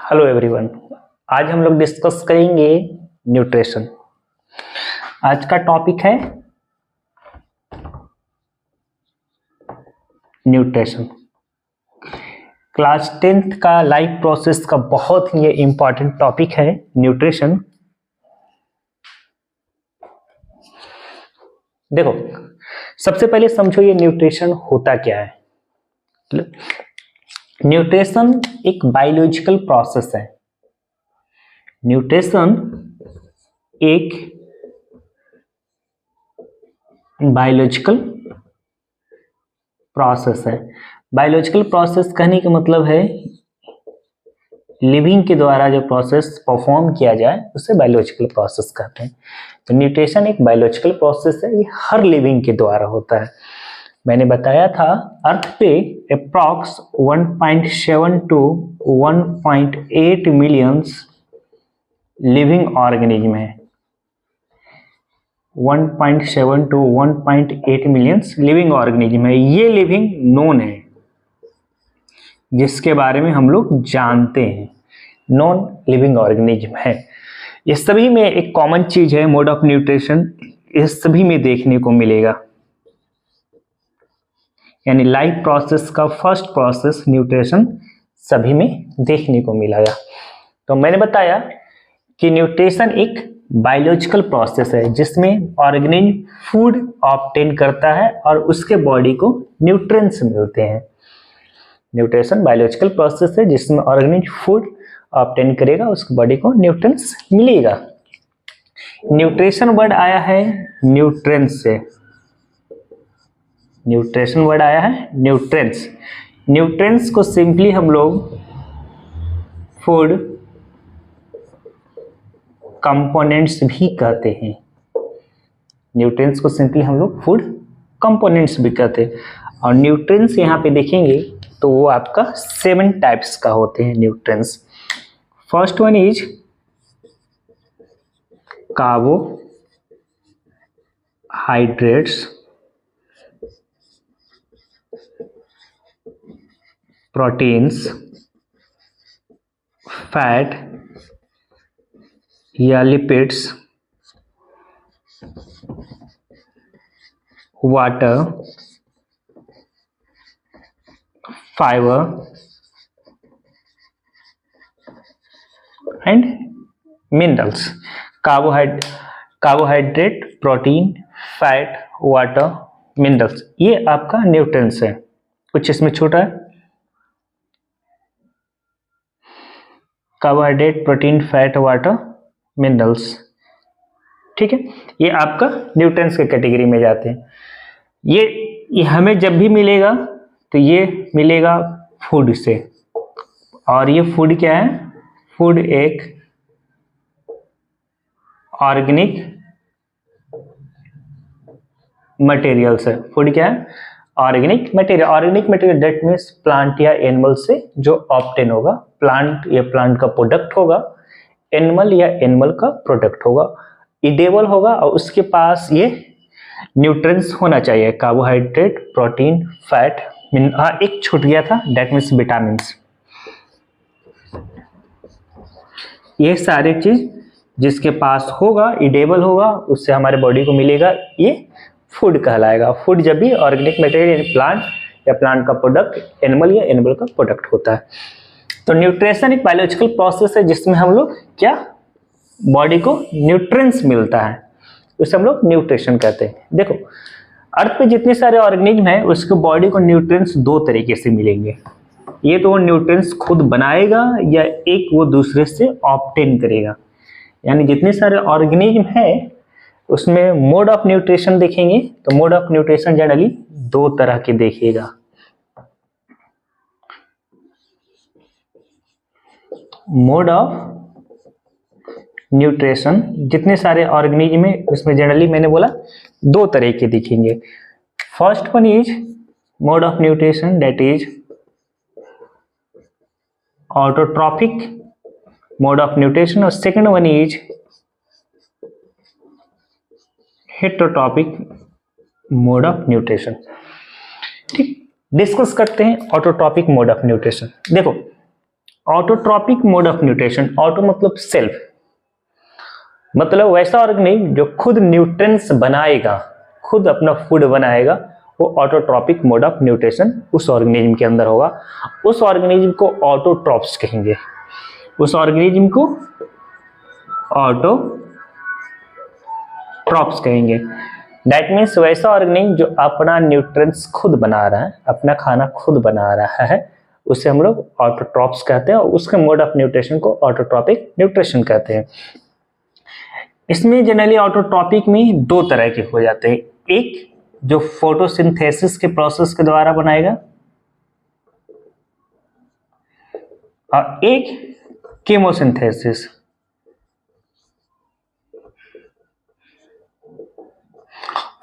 Hello everyone. आज हम लोग डिस्कस करेंगे न्यूट्रिशन। आज का टॉपिक है न्यूट्रिशन। क्लास 10th का लाइफ प्रोसेस का बहुत ही इंपॉर्टेंट टॉपिक है न्यूट्रिशन। देखो, सबसे पहले समझो ये न्यूट्रिशन होता क्या है। न्यूट्रिशन एक बायोलॉजिकल प्रोसेस है। न्यूट्रिशन एक बायोलॉजिकल प्रोसेस है। बायोलॉजिकल प्रोसेस कहने का मतलब है लिविंग के द्वारा जो प्रोसेस परफॉर्म किया जाए उसे बायोलॉजिकल प्रोसेस कहते हैं। तो न्यूट्रिशन एक बायोलॉजिकल प्रोसेस है, ये हर लिविंग के द्वारा होता है। मैंने बताया था अर्थ पे approx 1.7 to 1.8 millions living organism है। 1.7 to 1.8 मिलियंस लिविंग ऑर्गेनिज्म है। ये लिविंग नोन है, जिसके बारे में हम लोग जानते हैं, नॉन लिविंग ऑर्गेनिज्म है। ये सभी में एक कॉमन चीज है, मोड ऑफ न्यूट्रिशन, ये सभी में देखने को मिलेगा। यानी लाइफ प्रोसेस का फर्स्ट प्रोसेस न्यूट्रिशन सभी में देखने को मिलेगा। तो मैंने बताया कि न्यूट्रिशन एक बायोलॉजिकल प्रोसेस है जिसमें ऑर्गेनिज्म फूड ऑब्टेन करता है और उसके बॉडी को न्यूट्रिएंट्स मिलते हैं। न्यूट्रिशन बायोलॉजिकल प्रोसेस है जिसमें ऑर्गेनिज्म फूड ऑब्टेन करेगा, उसके बॉडी को न्यूट्रिएंट्स मिलेगा। न्यूट्रिशन वर्ड आया है न्यूट्रिएंट्स से। न्यूट्रिशन वर्ड आया है न्यूट्रिएंट्स। न्यूट्रिएंट्स को सिंपली हम लोग फूड कंपोनेंट्स भी कहते हैं। न्यूट्रिएंट्स को सिंपली हम लोग फूड कंपोनेंट्स भी कहते हैं। और न्यूट्रिएंट्स यहाँ पे देखेंगे तो वो आपका 7 टाइप्स का होते हैं nutrients. First one is carbohydrates, proteins, fat या lipids, water, fibre and minerals. Carbohydrate, protein, fat, water, minerals, ये आपका न्यूट्रिएंट्स है। कुछ इसमें छूटा है? Carbohydrate, protein, fat, water, minerals, ठीक है, ये आपका न्यूट्रिएंट्स के कैटेगरी में जाते हैं। ये हमें जब भी मिलेगा तो ये मिलेगा फूड से। और ये फूड क्या है? फूड एक ऑर्गेनिक मटेरियल्स है। फूड क्या है? Organic material. Organic material that means plant या एनिमल से जो ऑब्टेन होगा। प्लांट या प्लांट का प्रोडक्ट होगा, एनिमल या एनिमल का प्रोडक्ट होगा, ईडेबल होगा और उसके पास ये न्यूट्रिएंट्स होना चाहिए। कार्बोहाइड्रेट, प्रोटीन, फैट, एक छूट गया था, दैट मीन्स विटामिन्स। ये सारे चीज जिसके पास होगा, ईडेबल होगा, उससे हमारे बॉडी को मिलेगा, ये फूड कहलाएगा। फूड जब भी ऑर्गेनिक मटेरियल प्लांट या प्लांट का प्रोडक्ट एनिमल या एनिमल का प्रोडक्ट होता है। तो न्यूट्रिशन एक बायोलॉजिकल प्रोसेस है जिसमें हम लोग क्या, बॉडी को न्यूट्रिएंट्स मिलता है, उसे हम लोग न्यूट्रिशन कहते हैं। देखो, अर्थ पे जितने सारे ऑर्गेनिज्म हैं उसके बॉडी को न्यूट्रिएंट्स 2 तरीके से मिलेंगे। ये तो वो न्यूट्रिएंट्स खुद बनाएगा या एक वो दूसरे से ऑब्टेन करेगा। यानी जितने सारे ऑर्गेनिज्म हैं उसमें मोड ऑफ न्यूट्रिशन देखेंगे तो मोड ऑफ न्यूट्रिशन जनरली 2 तरह के देखिएगा। मोड ऑफ न्यूट्रिशन जितने सारे ऑर्गेनिज्म में उसमें जनरली मैंने बोला 2 तरह के दिखेंगे। First one is mode of nutrition that is autotrophic mode of nutrition और second one is heterotrophic mode of nutrition. ठीक, डिस्कस करते हैं ऑटोट्रॉपिक मोड ऑफ न्यूट्रिशन। देखो, autotrophic mode of nutrition, auto मतलब सेल्फ, मतलब वैसा ऑर्गेनिज्म जो खुद न्यूट्रिएंट्स बनाएगा, खुद अपना फूड बनाएगा, वो ऑटोट्रॉपिक मोड ऑफ न्यूट्रिशन उस ऑर्गेनिज्म के अंदर होगा। उस ऑर्गेनिज्म को ऑटोट्रॉप्स कहेंगे, उस ऑर्गेनिज्म को ऑटोट्रॉप्स कहेंगे। दैट मीन्स वैसा ऑर्गेनिज्म जो अपना न्यूट्रिएंट्स खुद बना रहा है, अपना खाना खुद बना रहा है, उसे हम लोग ऑटोट्रॉप्स कहते हैं और उसके मोड ऑफ न्यूट्रिशन को ऑटोट्रॉपिक न्यूट्रिशन कहते हैं। इसमें जनरली ऑटोट्रॉपिक में दो तरह के हो जाते हैं, एक जो फोटोसिंथेसिस के प्रोसेस के द्वारा बनाएगा और एक कीमोसिंथेसिस।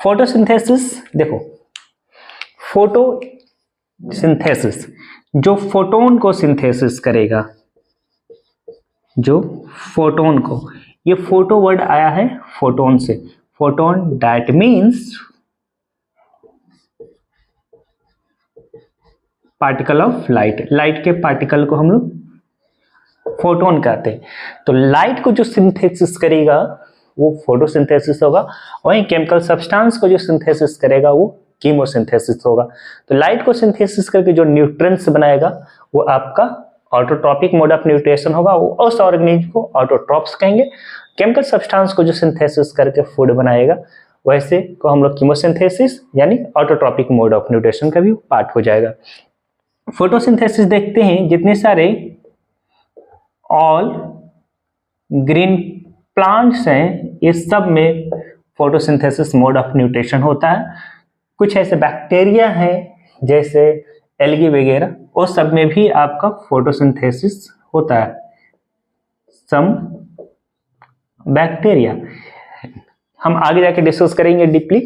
फोटोसिंथेसिस देखो, फोटोसिंथेसिस जो फोटोन को सिंथेसिस करेगा, जो फोटोन को, ये फोटो वर्ड आया है फोटोन से, photon that means particle of light, light के पार्टिकल को हम लोग फोटोन कहते हैं। तो लाइट को जो सिंथेसिस करेगा वो फोटोसिंथेसिस होगा, वहीं केमिकल सब्सटेंस को जो सिंथेसिस करेगा वो कीमोसिंथेसिस होगा। तो लाइट को सिंथेसिस करके जो न्यूट्रिएंट्स बनाएगा वो आपका ऑटोट्रॉपिक मोड ऑफ न्यूट्रिशन होगा, वो उस ऑर्गेनिज्म को ऑटोट्रॉप्स कहेंगे। केमिकल सब्सटेंस को जो सिंथेसिस करके फूड बनाएगा वैसे को हम लोग कीमोसिंथेसिस यानी ऑटोट्रॉपिक मोड ऑफ न्यूट्रिशन का भी पार्ट हो जाएगा। फोटोसिंथेसिस देखते हैं, जितने सारे ऑल ग्रीन प्लांट्स हैं ये सब में फोटोसिंथेसिस मोड ऑफ न्यूट्रिशन होता है। कुछ ऐसे बैक्टीरिया हैं जैसे एल्गी वगैरह, उस सब में भी आपका फोटोसिंथेसिस होता है। सम बैक्टीरिया हम आगे जाके डिस्कस करेंगे डीपली।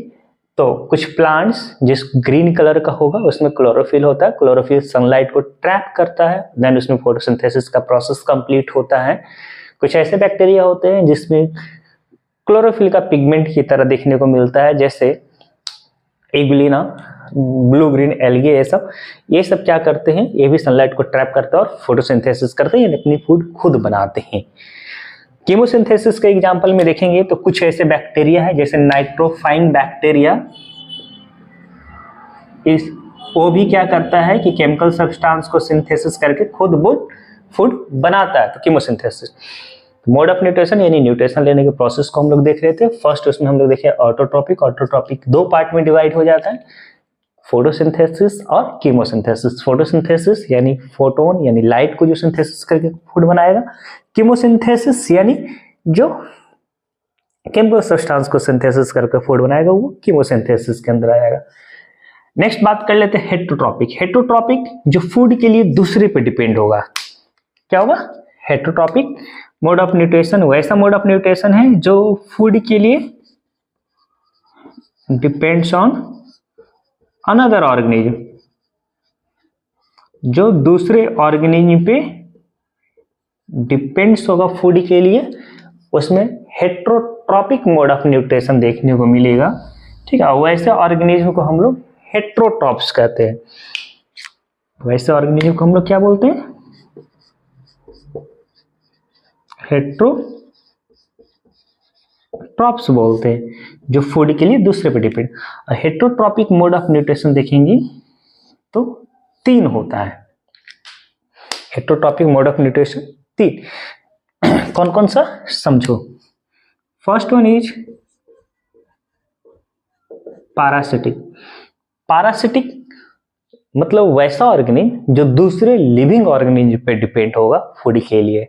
तो कुछ प्लांट्स जिस ग्रीन कलर का होगा उसमें क्लोरोफिल होता है, क्लोरोफिल सनलाइट को ट्रैप करता है, देन उसमें फोटोसिंथेसिस का प्रोसेस कंप्लीट होता है। कुछ ऐसे बैक्टीरिया होते हैं जिसमें क्लोरोफिल का पिगमेंट की तरह देखने को मिलता है, जैसे एगुलिना, ब्लू ग्रीन एल्गे, ये सब क्या करते हैं, ये भी सनलाइट को ट्रैप करते हैं और फोटोसिंथेसिस करते हैं, अपनी फूड खुद बनाते हैं। कीमोसिंथेसिस के एग्जांपल में देखेंगे तो कुछ ऐसे बैक्टीरिया है जैसे नाइट्रोफाइन बैक्टीरिया, वो भी क्या करता है कि केमिकल सब्सटेंस को सिंथेसिस करके खुद फूड बनाता है। तो कीमोसिंथेसिस मोड ऑफ न्यूट्रिशन यानी न्यूट्रिशन लेने के प्रोसेस को हम लोग देख रहे थे। फर्स्ट उसमें हम लोग देखे ऑटोट्रॉपिक, ऑटोट्रॉपिक दो पार्ट में डिवाइड हो जाता है, फोटोसिंथेसिस और कीमोसिंथेसिस। फोटोसिंथेसिस यानी फोटोन यानी लाइट को जो सिंथेसिस करके फूड बनाएगा, कीमोसिंथेसिस यानी जो केमिकल सब्सटेंस को सिंथेसिस करके फूड बनाएगा वो कीमोसिंथेसिस के अंदर आएगा। नेक्स्ट बात कर लेते हैं हेटेरोट्रॉपिक। हेटेरोट्रॉपिक जो फूड के लिए दूसरे पे डिपेंड होगा, क्या होगा, हेटेरोट्रॉपिक मोड ऑफ न्यूट्रिशन वैसा मोड ऑफ न्यूट्रिशन है जो फूड के लिए डिपेंड्स ऑन अनदर ऑर्गेनिज्म, जो दूसरे ऑर्गेनिज्म पे डिपेंड्स होगा फूड के लिए, उसमें हेटेरोट्रॉपिक मोड ऑफ न्यूट्रिशन देखने को मिलेगा। ठीक है, वैसे ऑर्गेनिज्म को हम लोग हेटेरोट्रॉप्स कहते हैं। वैसे ऑर्गेनिज्म को हम लोग क्या बोलते हैं, हेटेरोट्रॉप्स बोलते हैं, जो फूड के लिए दूसरे पे depend. Heterotrophic mode of nutrition देखेंगे तो 3 होता है। हेटेरोट्रॉपिक मोड ऑफ न्यूट्रिशन 3 कौन कौन सा समझो। First one is parasitic. Parasitic मतलब वैसा ऑर्गेनिज्म जो दूसरे लिविंग ऑर्गेनिज्म पे डिपेंड होगा फूड के लिए,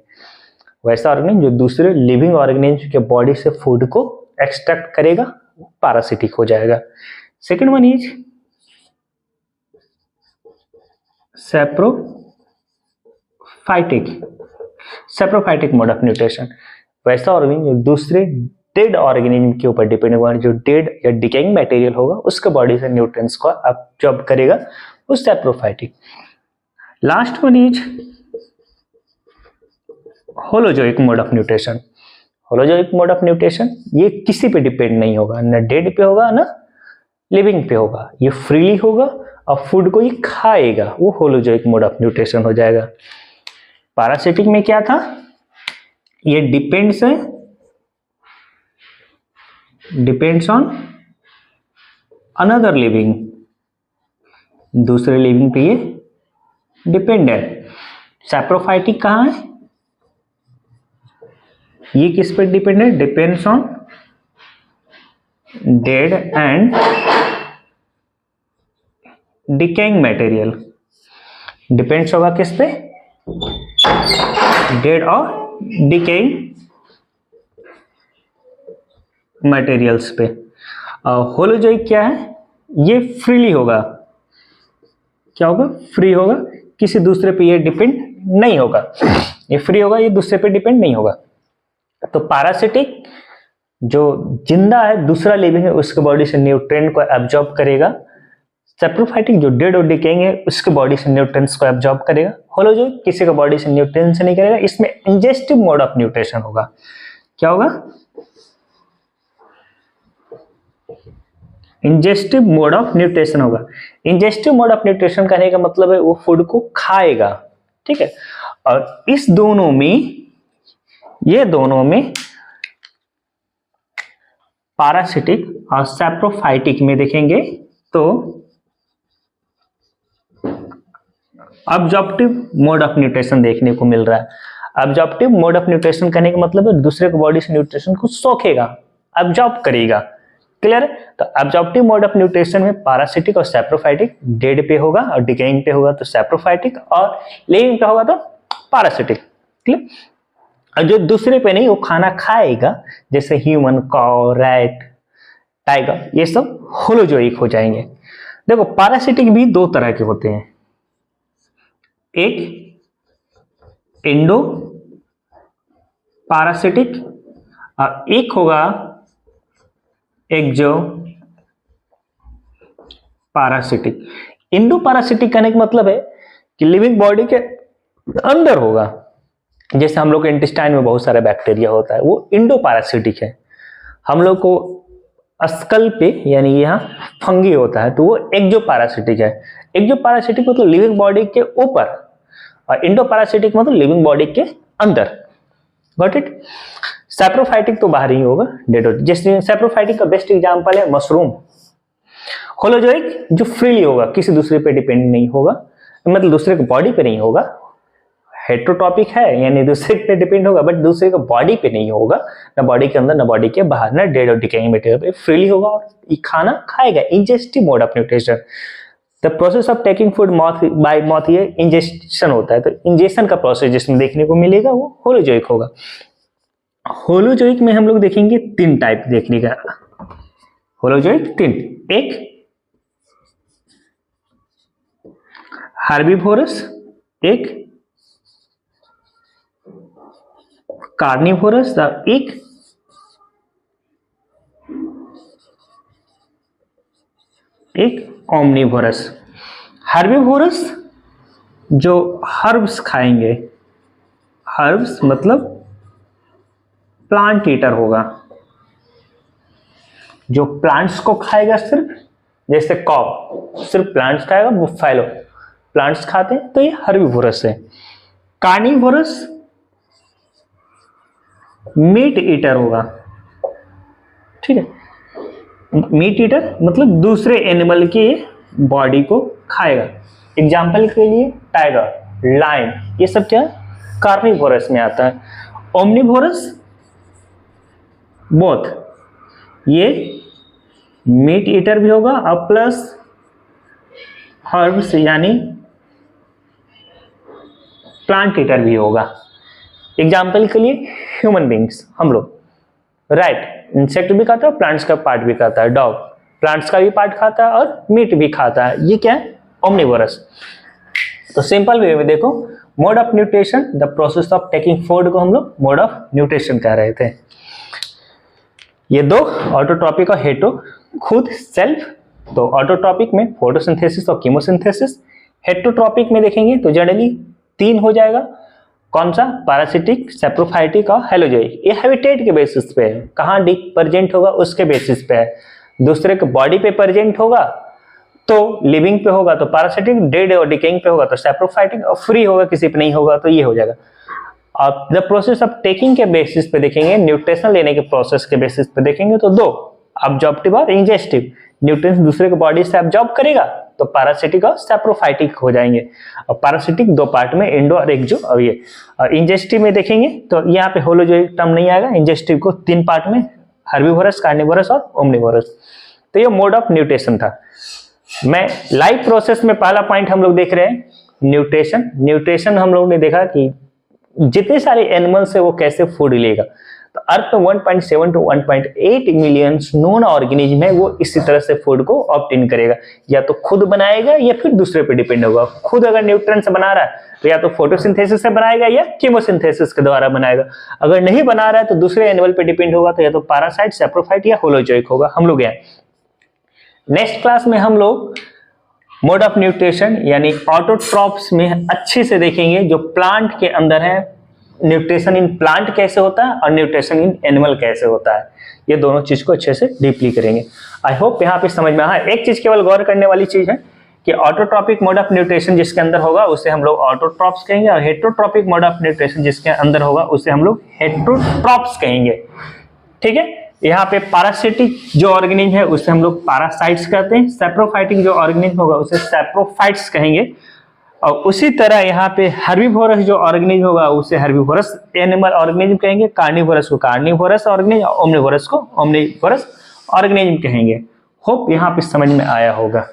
वैसा ऑर्गेनिज्म जो दूसरे लिविंग ऑर्गेनिज्म के बॉडी से फूड को एक्सट्रैक्ट करेगा, पैरासिटिक हो जाएगा। Second one is saprophytic. Saprophytic mode of nutrition वैसा ऑर्गेनिज्म जो दूसरे डेड ऑर्गेनिज्म के ऊपर डिपेंड होगा, जो डेड या डिकेइंग मटेरियल होगा उसके बॉडी से न्यूट्रिएंट्स को एब्जॉर्ब करेगा, वो saprophytic. Last one is holozoic mode of nutrition. Holozoic mode of nutrition ये किसी पे डिपेंड नहीं होगा, ना डेड पे होगा ना लिविंग पे होगा, ये फ्रीली होगा और फूड को ये खाएगा, वो होलोजोइक मोड ऑफ न्यूट्रिशन हो जाएगा। पैरासिटिक में क्या था, ये डिपेंड्स ऑन अनदर लिविंग, दूसरे लिविंग पे ये डिपेंड है। सैप्रोफाइटिक कहाँ है, ये किस पे डिपेंड है, depends on dead and decaying material, depends होगा किस पे, डेड और डिकेइंग मटेरियल्स पे। होलोजोइक क्या है, ये फ्रीली होगा, क्या होगा, फ्री होगा, किसी दूसरे पे ये डिपेंड नहीं होगा, ये फ्री होगा, ये दूसरे पे डिपेंड नहीं होगा। तो पैरासिटिक जो जिंदा है, दूसरा लिविंग है, उसके बॉडी से न्यूट्रिएंट को एब्जॉर्ब करेगा। सैप्रोफाइटिक जो डेड और डिकेइंग है, उसके बॉडी से न्यूट्रिएंट्स को एब्जॉर्ब करेगा। होलोजोइक किसी का बॉडी से न्यूट्रिएंट्स नहीं करेगा, इसमें इंजेस्टिव मोड ऑफ न्यूट्रिशन होगा। क्या होगा, इंजेस्टिव मोड ऑफ न्यूट्रिशन होगा। इंजेस्टिव मोड ऑफ न्यूट्रिशन कहने का मतलब है वो फूड को खाएगा, ठीक है। और इस दोनों में, ये दोनों में पैरासिटिक और सैप्रोफाइटिक में देखेंगे तो अब्जॉर्प्टिव मोड ऑफ न्यूट्रिशन देखने को मिल रहा है। अब्जॉर्प्टिव मोड ऑफ न्यूट्रिशन कहने का मतलब है दूसरे को बॉडी से न्यूट्रिशन को सोखेगा, अब्जॉर्ब करेगा, क्लियर है। तो अब्जॉर्प्टिव मोड ऑफ न्यूट्रिशन में पैरासिटिक और सैप्रोफाइटिक, डेड पे होगा और डिकेइंग पे होगा तो सैप्रोफाइटिक, और लिविंग पे होगा तो पैरासिटिक, क्लियर। और जो दूसरे पे नहीं, वो खाना खाएगा, जैसे ह्यूमन, काऊ, रैट, टाइगर, ये सब होलोजोइक हो जाएंगे। देखो पैरासिटिक भी दो तरह के होते हैं, एक इंडो पैरासिटिक और एक होगा एक्सो पैरासिटिक। इंडो पैरासिटिक कहने का मतलब है कि लिविंग बॉडी के अंदर होगा, जैसे हम लोग के इंटेस्टाइन में बहुत सारा बैक्टीरिया होता है, वो इंडो पैरासिटिक है। हम लोग को स्कल पे यानी यहाँ फंगी होता है, तो वो एक्सो पैरासिटिक है। एक्सो पैरासिटिक मतलब लिविंग बॉडी के ऊपर, और इंडो पैरासिटिक मतलब लिविंग बॉडी के अंदर, गॉट इट। सैप्रोफाइटिक तो बाहर ही होगा, डेड। जैसे सैप्रोफाइटिक का बेस्ट एग्जांपल है मशरूम। होलोजोइक जो फ्रीली होगा, किसी दूसरे पे डिपेंड नहीं होगा, मतलब दूसरे के बॉडी पे नहीं होगा। हेट्रोटॉपिक है यानी दूसरे पे डिपेंड होगा, बट दूसरे के बॉडी पे नहीं होगा, ना बॉडी के अंदर ना बॉडी के बाहर, ना डेड और डिकेइंग मटेरियल पे, फ्रीली होगा और खाना खाएगा। Ingestive mode of nutrition, the process of taking food by mouth, ये इंजेक्शन होता है। तो इंजेक्शन का प्रोसेस जिसमें देखने को मिलेगा वो होलोजोइक होगा। होलोजोइक में हम लोग देखेंगे तीन टाइप देखने का, होलोजोइक तीन, एक हर्बीवोरस, एक कार्निवोरस, एक ओमनिवोरस। हर्बीवोरस जो हर्ब्स खाएंगे, हर्ब्स मतलब प्लांट ईटर होगा, जो प्लांट्स को खाएगा सिर्फ, जैसे कॉ सिर्फ प्लांट्स खाएगा, बुफैलो प्लांट्स खाते हैं, तो ये हर्बीवोरस है। कार्निवोरस मीट ईटर होगा, ठीक है। मीट ईटर मतलब दूसरे एनिमल की बॉडी को खाएगा। एग्जाम्पल के लिए टाइगर, लायन, ये सब क्या कार्निवोरस में आता है। ओमनिवोरस बोथ, ये मीट ईटर भी होगा और प्लस हर्ब्स यानी प्लांट ईटर भी होगा। एग्जाम्पल के लिए ह्यूमन बींग्स, हम लोग, राइट, इंसेक्ट भी खाता है, प्लांट्स का पार्ट भी खाता है। डॉग प्लांट्स का भी पार्ट खाता है और मीट भी खाता है, ये क्या है, ओमनिवोरस। तो सिंपल वे में देखो, mode of nutrition, the process of taking food को हम लोग मोड ऑफ न्यूट्रिशन कह रहे थे। ये दो, ऑटोट्रॉपिक और हेटो, खुद सेल्फ। तो ऑटोट्रॉपिक में फोटोसिंथेसिस और कीमोसिंथेसिस, हेटरोट्रॉपिक में देखेंगे तो जनरली तीन हो जाएगा। कौन सा, पैरासिटिक, सैप्रोफाइटिक और होलोजोइक। ये हैबिटेट के बेसिस पे है, कहाँ प्रेजेंट होगा उसके बेसिस पे है। दूसरे के बॉडी पे प्रेजेंट होगा तो लिविंग पे होगा तो पैरासिटिक, डेड और डिकेइंग पे होगा तो सैप्रोफाइटिक, और फ्री होगा किसी पे नहीं होगा तो ये हो जाएगा। आप द प्रोसेस ऑफ टेकिंग के बेसिस पे देखेंगे, न्यूट्रिशन लेने के प्रोसेस के बेसिस पे देखेंगे तो दो, ऑब्जॉर्प्टिव और इंजेस्टिव। न्यूट्रिएंट्स दूसरे के बॉडी से ऑब्जॉर्ब करेगा तो पैरासिटिक और सैप्रोफाइटिक हो जाएंगे। और पैरासिटिक दो पार्ट में, इंडो और एक्सो। और ये इंजेस्टिव में देखेंगे तो यहाँ पे होलोजोइक टर्म नहीं आएगा। इंजेस्टिव को तीन पार्ट में, हर्बीवोरस, कार्निवोरस और ओमनिवोरस। तो ये मोड ऑफ न्यूट्रिशन था। मैं लाइफ प्रोसेस में पहला पॉइंट हम लोग देख रहे हैं न्यूट्रिशन। न्यूट्रिशन हम लोग ने देखा कि जितने सारे एनिमल्स है वो कैसे फूड लेगा। तो अर्थ में 1.7 to 1.8 मिलियन नोन ऑर्गेनिज्म है, वो इसी तरह से फूड को ऑब्टेन करेगा। या तो खुद बनाएगा या फिर दूसरे पे डिपेंड होगा। खुद अगर न्यूट्रिएंट से बना रहा है तो या तो फोटोसिंथेसिस से बनाएगा या कीमोसिंथेसिस के द्वारा बनाएगा। अगर नहीं बना रहा है तो दूसरे एनिमल पे डिपेंड होगा, तो या तो पैरासाइट, सैप्रोफाइट या होलोजोइक होगा। हम लोग नेक्स्ट क्लास में हम लोग मोड ऑफ न्यूट्रिशन यानी ऑटोट्रॉप्स में अच्छे से देखेंगे, जो प्लांट के अंदर है। न्यूट्रिशन इन प्लांट कैसे होता है और न्यूट्रिशन इन एनिमल कैसे होता है, ये दोनों चीज को अच्छे से डीपली करेंगे। आई होप यहाँ पे समझ में। हाँ, एक चीज केवल गौर करने वाली चीज है कि ऑटोट्रॉपिक मोड ऑफ न्यूट्रिशन जिसके अंदर होगा उसे हम लोग ऑटोट्रॉप्स कहेंगे, और हेट्रोट्रॉपिक मोड ऑफ न्यूट्रिशन जिसके अंदर होगा उसे हम लोग हेट्रोट्रॉप्स कहेंगे। ठीक है। यहाँ पे पैरासिटिक जो ऑर्गेनिज्म है उसे हम लोग पैरासाइट्स कहते हैं। सैप्रोफाइटिक जो ऑर्गेनिज्म होगा उसे सैप्रोफाइट्स कहेंगे। और उसी तरह यहाँ पे हर्बीवोरस जो ऑर्गेनिज्म होगा उसे हर्बीवोरस एनिमल ऑर्गेनिज्म कहेंगे। कार्निवोरस को कार्निवोरस ऑर्गेनिज्म, ओमनिवोरस को ओमनिवोरस ऑर्गेनिज्म कहेंगे। होप यहाँ पे समझ में आया होगा।